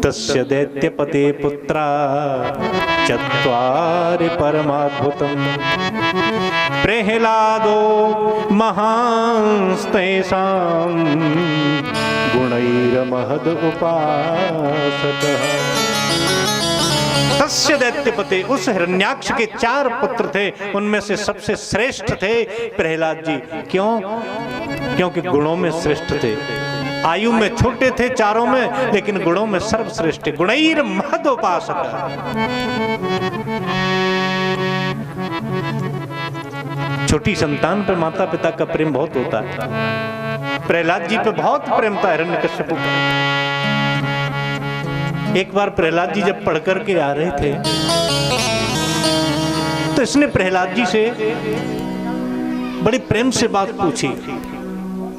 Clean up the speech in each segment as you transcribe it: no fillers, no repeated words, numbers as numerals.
तस्य दैत्यपते पुत्रा चत्वारि परमाद्भुतम् प्रह्लादो महांस्तेषां गुणैर्महद उपासकः। तस्य दैत्यपते, उस हिरण्याक्ष के 4 पुत्र थे, उनमें से सबसे श्रेष्ठ थे प्रहलाद जी। क्यों? क्योंकि गुणों में श्रेष्ठ थे। आयु में छोटे थे चारों में, लेकिन गुणों में सर्वश्रेष्ठ। गुणैर महदोपासक। छोटी संतान पर माता पिता का प्रेम बहुत होता है। प्रहलाद जी पे बहुत प्रेम था हिरण्यकश्यप का। एक बार प्रहलाद जी जब पढ़ करके आ रहे थे तो इसने प्रहलाद जी से बड़ी प्रेम से बात पूछी।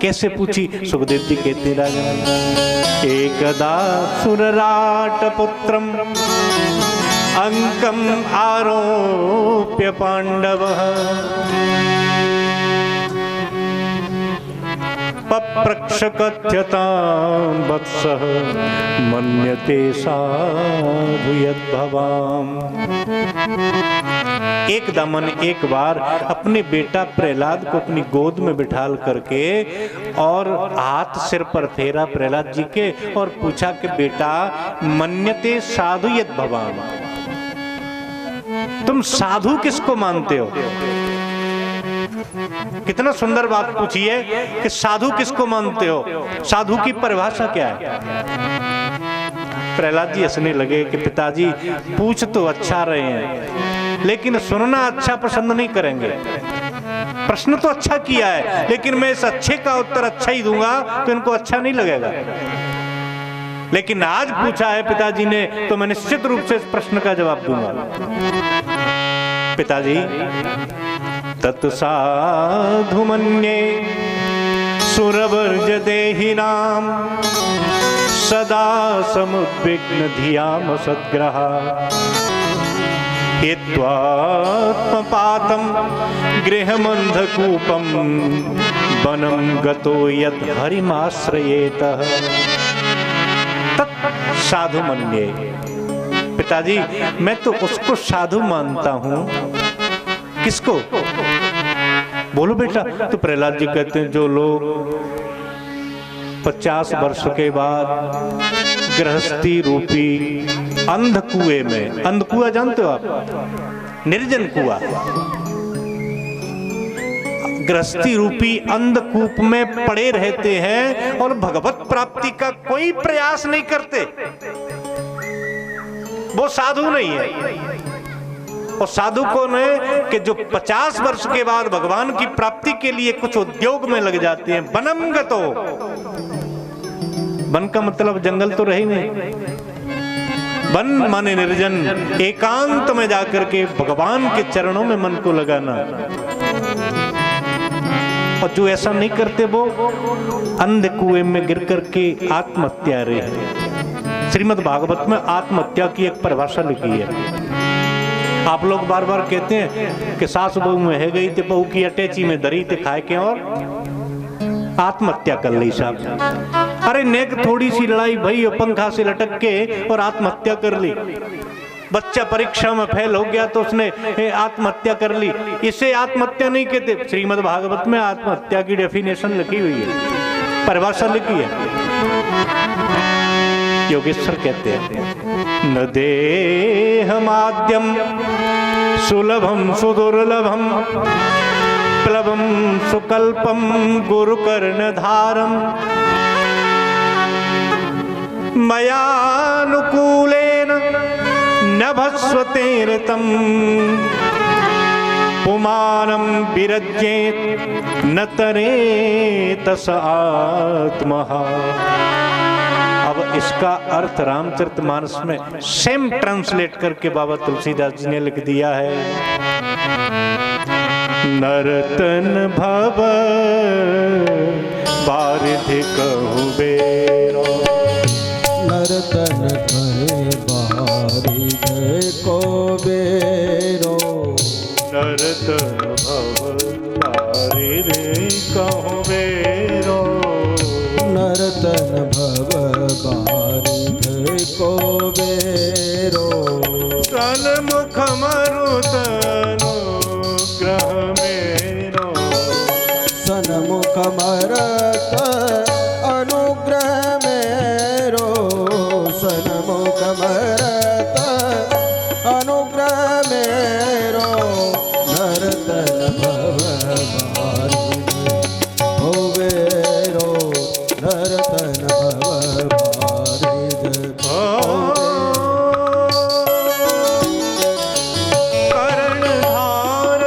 कैसे पूछी? सुखदेव जी कहते राजन, एकदा सुरराट पुत्रम अंकम आरोप्य पांडवः पप्रक्ष कथ्यतां वत्सः मन्यते साधु यद्भवाम्। एक दामन एक बार अपने बेटा प्रहलाद को अपनी गोद में बिठाल करके और हाथ सिर पर फेरा प्रहलाद जी के और पूछा कि बेटा मन्यते साधु यद्भवाम्, तुम साधु किसको मानते हो? कितना सुंदर बात पूछी है कि साधु किसको मानते हो, साधु की परिभाषा क्या है? प्रहलाद जी हंसने लगे कि पिताजी पूछ तो अच्छा रहे हैं, लेकिन सुनना अच्छा पसंद नहीं करेंगे। प्रश्न तो अच्छा किया है, लेकिन मैं इस अच्छे का उत्तर अच्छा ही दूंगा तो इनको अच्छा नहीं लगेगा। लेकिन आज पूछा है पिताजी ने, तो मैं निश्चित रूप से इस प्रश्न का जवाब दूंगा। पिताजी, तत्साधु मन्ये सुरवर्ज देहिनां सदा समुद्विग्न धियाम सद्ग्रहा हेत्वात्मपातं गृहमन्धकूपं वनं गतो यद् हरिमाश्रयेतः तत् साधु मन्ये। पिताजी, मैं तो उसको साधु मानता हूं। किसको? बोलो बेटा। तो प्रहलाद जी कहते हैं, जो लोग 50 वर्ष के बाद गृहस्थी रूपी अंध कुएं में, अंध कुआं जानते हो आप? निर्जन कुआं, गृहस्थी रूपी अंधकूप में पड़े रहते हैं और भगवत प्राप्ति का कोई प्रयास नहीं करते, वो साधु नहीं है। और साधु कौन है? कि जो 50 वर्ष के बाद भगवान की प्राप्ति के लिए कुछ उद्योग में लग जाते हैं। वनम गतो, वन का मतलब जंगल तो रही नहीं, वन माने निर्जन, एकांत में जाकर के भगवान के चरणों में मन को लगाना। और जो ऐसा नहीं करते वो अंध कुएं में गिर करके आत्महत्या रहे। श्रीमद् भागवत में आत्महत्या की एक परिभाषा लिखी है। आप लोग बार बार कहते हैं कि सास बहू में है गई, तो बहू की अटैची में दरी थे खाए के और आत्महत्या कर ली साहब। अरे नेक थोड़ी सी लड़ाई भई, पंखा से लटक के और आत्महत्या कर ली। बच्चा परीक्षा में फेल हो गया तो उसने आत्महत्या कर ली, इसे आत्महत्या नहीं कहते। श्रीमद् भागवत में आत्महत्या की डेफिनेशन लिखी हुई है, परिभाषा लिखी है। योगेश्वर कहते हैं, न देहमाद्यम सुलभम सुदुर्लभम प्लवम सुकल्पम गुरुकर्णधारम मयानुकूलेन नभस्वतेरतम पुमानं विरज्येत न तरेतस आत्मः। अब इसका अर्थ रामचरितमानस में सेम ट्रांसलेट करके बाबा तुलसीदास जी ने लिख दिया है। नरतन भव बारिधि कहु बेरो, नरतन कहे बारिधि को बेरो, नरतन भव बारिधि कहु बेरो, नरतन भव बारिधि को सन्मुख मरुत अनुग्रह मेरो, सन्मुख मरत अनुग्रह मेरो, सन्मुख मरत अनुग्रह मेरो, नर्तन भव भारी होवेरो, नर्तन भव भारी कर्णधार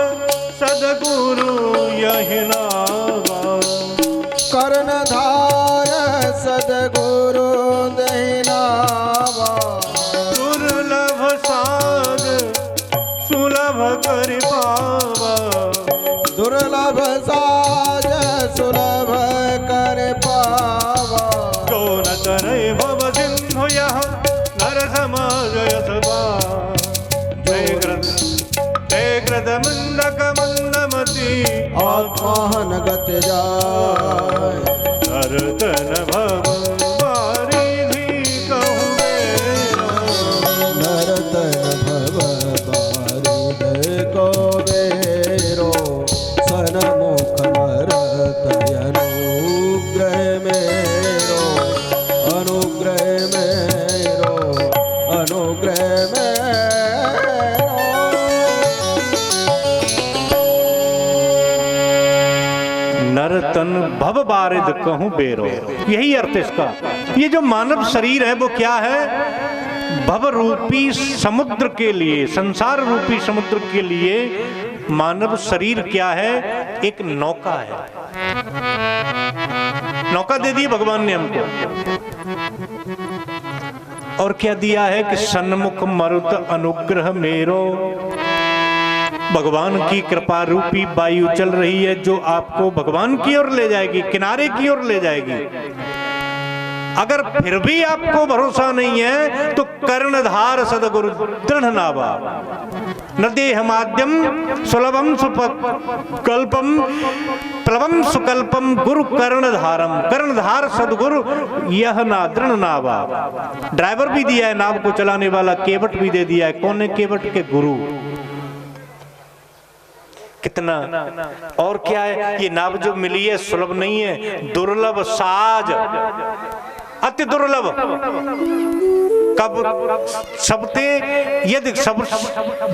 सदगुरु यहि नावा, कर्णधार सदगुरु दैनावा, दुर्लभ साध सुलभ कर पावा, दुर्लभ साज सुलभ कर पावा, जो न करे भव सिंधु यह नर समाज यथवा, जय कृत मंदक मंदमती आत्मान गत जाय, नर्तन भव बारिधि कहूँ बेरा, नर्तन भव बारिद को बेरो, सन्मुख मरत अनुग्रह मेरो, अनुग्रह मेरो, अनुग्रह मेरो। नर्तन भव बारिद कहूँ बेरो, यही अर्थ इसका। ये जो मानव शरीर है वो क्या है? भव रूपी समुद्र के लिए, संसार रूपी समुद्र के लिए मानव शरीर क्या है? एक नौका है। नौका दे दी भगवान ने हमको, और क्या दिया है कि सन्मुख मरुत अनुग्रह मेरो, भगवान की कृपा रूपी वायु चल रही है जो आपको भगवान की ओर ले जाएगी, किनारे की ओर ले जाएगी। अगर फिर भी आपको भरोसा नहीं है तो कर्णधार सदगुरु दृढ़ नावा, न देह माध्यम सुलभम सुकल्पम प्लवम सुकल्पम गुरु कर्णधारम, कर्णधार सदगुरु यह ना दृढ़ नावा। ड्राइवर भी दिया है, नाव को चलाने वाला केवट भी दे दिया है। कौन है केवट? के गुरु। कितना और क्या है? ये नाव जो मिली है सुलभ नहीं है, दुर्लभ साज, अति दुर्लभ। कब सबते यदि सब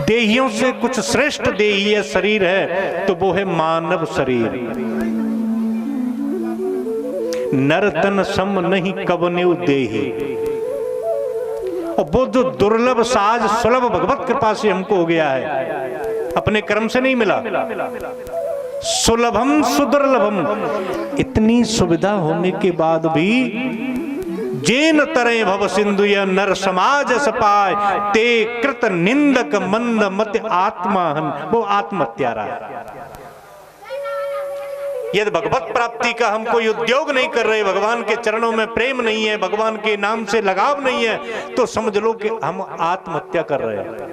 देहियों से कुछ श्रेष्ठ देही है शरीर है तो वो है मानव शरीर। नरतन सम नहीं कवन्यु देही, और वो जो दुर्लभ साज सुलभ भगवत कृपा से हमको हो गया है, अपने कर्म से नहीं मिला। सुलभम सुदुर्लभम, इतनी सुविधा होने के बाद भी जेन तरे भव सिंधु या नर समाज सपाय, ते कृत निंदक मंद मत आत्माहन, वो आत्महत्या रहा। यदि भगवत प्राप्ति का हम कोई उद्योग नहीं कर रहे, भगवान के चरणों में प्रेम नहीं है, भगवान के नाम से लगाव नहीं है, तो समझ लो कि हम आत्महत्या कर रहे हैं।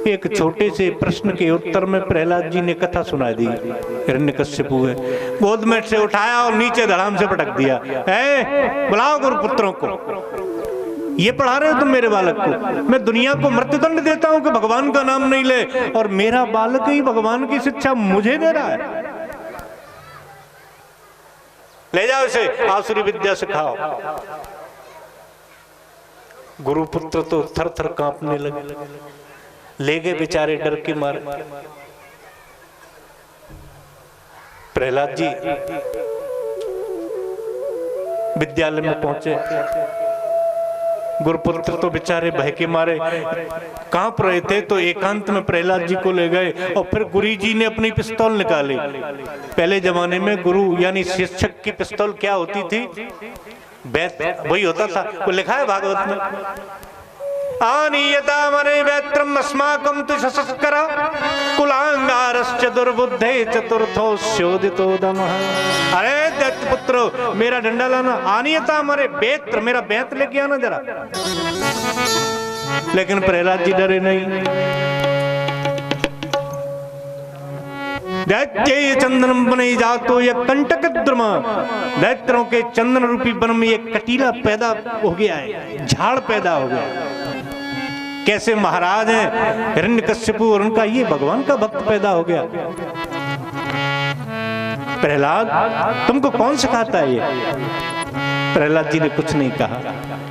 एक छोटे से प्रश्न के उत्तर में प्रहलाद जी ने कथा सुना दी। हिरण्यकश्यपु है, गोद में से उठाया और नीचे धड़ाम से पटक दिया। बुलाओ गुरुपुत्रों को, ये पढ़ा रहे हो तुम मेरे बालक को? मैं दुनिया को मृत्युदंड देता हूं कि भगवान का नाम नहीं ले, और मेरा बालक ही भगवान की शिक्षा मुझे दे रहा है। ले जाओ इसे, आसुरी विद्या सिखाओ। गुरुपुत्र तो थर थर कांपने लगे, ले गए बेचारे डर के मारे। प्रहलाद जी विद्यालय में पहुंचे, गुरुपुत्र तो बेचारे भय के मारे कांप रहे थे, तो एकांत में प्रहलाद जी को ले गए और फिर गुरु जी ने अपनी पिस्तौल निकाली। पहले जमाने में गुरु यानी शिक्षक की पिस्तौल क्या होती थी? बैत, वही होता था, वो लिखा है भागवत में। आनीयता मरे वैत्रम अस्माकं तु शशस्कर कुलांगारश्च दुर्बुद्धे चतुर्थो स्योदितो दमः। अरे दैत्य पुत्र, मेरा डंडा लाना। आनीयता मरे वैत्र, मेरा बैत लेके आना जरा। लेकिन प्रहलाद जी डरे नहीं। दैत्य चंदन बने जातो यह कंटक द्रुम, दैत्यों के चंदन रूपी वन में एक कटीला पैदा हो गया है, झाड़ पैदा हो गया। कैसे महाराज हैं हिरण्यकश्यपु और उनका ये भगवान का भक्त पैदा हो गया। प्रहलाद तुमको कौन सिखाता है ये? प्रहलाद जी ने कुछ नहीं कहा,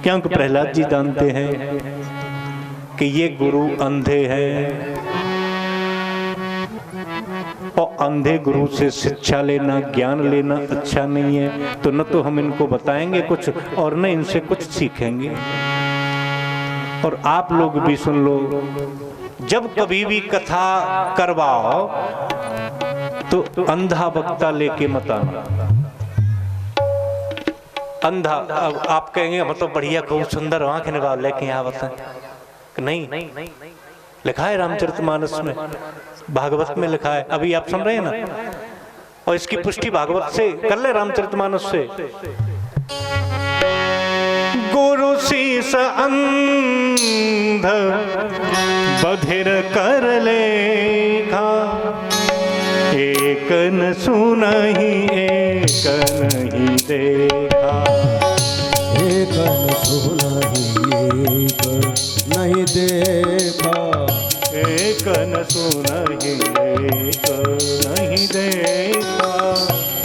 क्योंकि प्रहलाद जी जानते हैं कि ये गुरु अंधे हैं और अंधे गुरु से शिक्षा लेना, ज्ञान लेना अच्छा नहीं है। तो न तो हम इनको बताएंगे कुछ और न इनसे कुछ सीखेंगे। और आप लोग भी सुन लो, जब कभी भी कथा करवाओ तो अंधा वक्ता लेके मत आना। अंधा, अब आप कहेंगे मतलब बढ़िया खूब सुंदर आंख निकाल लेके यहाँ बता, नहीं लिखा है रामचरितमानस में, भागवत में लिखा है। अभी आप सुन रहे हैं ना, और इसकी पुष्टि भागवत से कर ले, रामचरितमानस से। गुरु शीस अंध बधिर कर लेखा, एक न सुनहि एक नहीं देखा। एक न सुनहि एक नहीं देखा, एक न सुनहि एक नहीं देखा,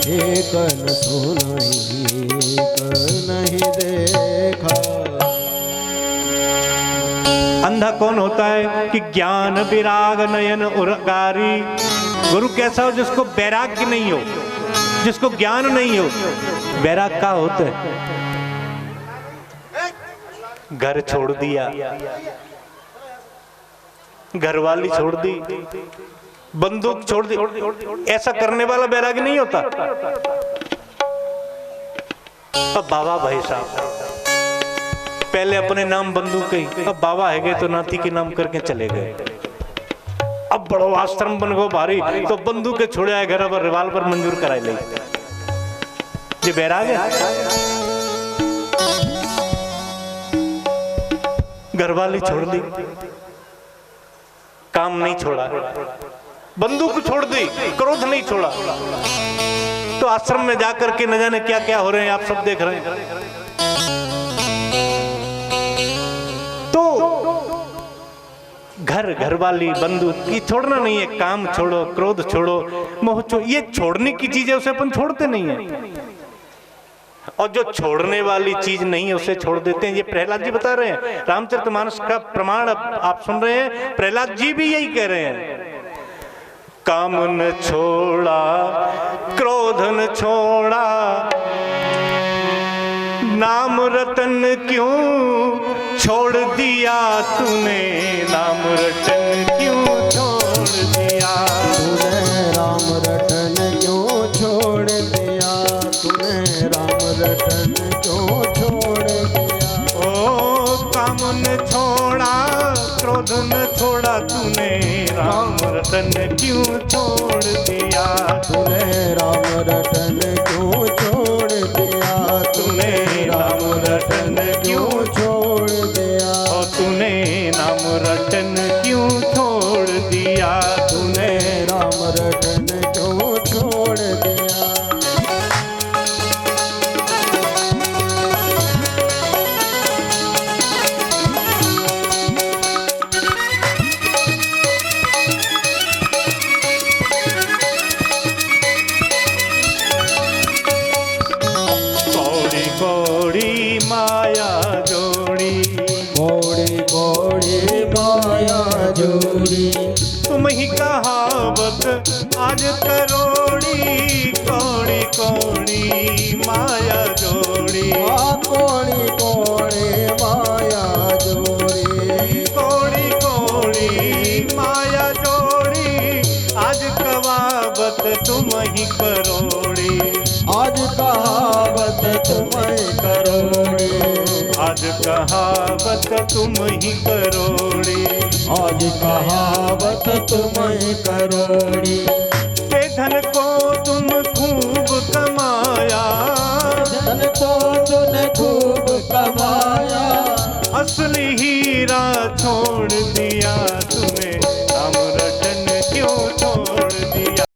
एक न सुनहि एक नहीं देखा। अंधा कौन होता है कि ज्ञान विराग नयन उरगारी। गुरु कैसा हो? जिसको वैराग्य नहीं हो, जिसको ज्ञान नहीं हो। वैराग का होता है? घर छोड़ दिया, घरवाली छोड़ दी, बंदूक छोड़ दी, ऐसा करने वाला वैराग्य नहीं होता। अब बाबा भाई साहब पहले अपने नाम बंदूक ही, अब बाबा है गए तो नाती के नाम करके चले गए। अब बड़ो आश्रम बन गो भारी, तो बंदूक के छोड़े आए घर पर रिवाल्वर मंजूर कराए ले। ये बैराग है। घरवाली छोड़ दी, काम नहीं छोड़ा, बंदूक छोड़ दी, क्रोध नहीं छोड़ा, तो आश्रम में जाकर के न जाने क्या क्या हो रहे हैं, आप सब देख रहे हैं। तो घरवाली बंदूक की छोड़ना नहीं है, काम छोड़ो, क्रोध छोड़ो, मोह छोड़ो, ये छोड़ने की चीज है, उसे अपन छोड़ते नहीं है। और जो छोड़ने वाली चीज नहीं है उसे छोड़ देते हैं। ये प्रहलाद जी बता रहे हैं, रामचरितमानस का प्रमाण आप सुन रहे हैं। प्रहलाद जी भी यही कह रहे हैं, काम न छोड़ा, क्रोध न छोड़ा, नाम रतन क्यों छोड़ दिया तूने, नाम रतन क्यों छोड़ दिया तूने, राम रटन क्यों छोड़ दिया तूने, राम रटन क्यों छोड़ दिया। ओ काम न छोड़ा, क्रोध न छोड़ा तूने, राम रतन क्यों छोड़ दिया तूने, राम रटन क्यों छोड़ दिया तूने, राम रटन क्यों छोड़ दिया। और तूने नाम रटन क्यों छोड़ दिया तूने, राम रटन क्यों छोड़ दिया। कौड़ी कौड़ी माया जोड़ी, कौड़ी कौड़ी माया जोड़ी, तुम ही कहावत आज करोड़ी, कौड़ी कौड़ी माया जोड़ी, कौड़ी कौड़ी माया जोड़ी, कौड़ी कौड़ी माया जोड़ी, आज कहावत तुम ही करोड़ी, आज कहावत तुम्हें करोड़ी, आज कहावत तुम ही करोड़ी, आज कहावत तुम्हें करोड़ी।